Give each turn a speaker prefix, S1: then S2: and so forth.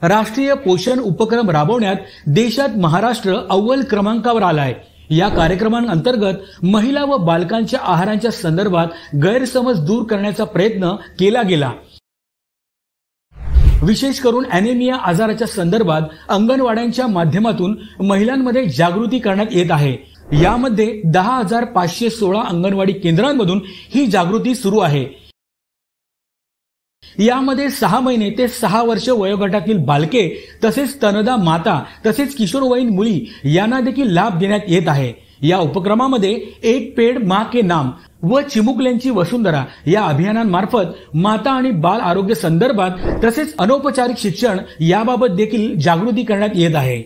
S1: राष्ट्रीय पोषण उपक्रम राबवण्यात देशात महाराष्ट्र अव्वल क्रमांकावर आलाय। या कार्यक्रमांतर्गत महिला व बालकांच्या आहाराच्या संदर्भात गैरसमज दूर करण्याचा प्रयत्न केला गेला। विशेष करून अॅनिमिया आजाराच्या संदर्भात अंगणवाड्यांच्या माध्यमातून महिलांमध्ये जागृती करण्यात येत आहे। यामध्ये 10,516 अंगणवाडी केंद्रांमधून ही जागृती सुरू आहे। यामध्ये 6 महिने ते 6 वर्ष वयोगटातील बालके तसेच स्तनदा माता तसेच किशोरवयीन मुली यांना देखील लाभ देण्यात येत आहे। या उपक्रमामध्ये एक पेड मां के नाम व चिमुकल्यांची वसुंधरा या अभियानांमार्फत माता आणि बाल आरोग्य संदर्भात तसेच अनौपचारिक शिक्षण याबाबत देखील जागृती करण्यात येत आहे।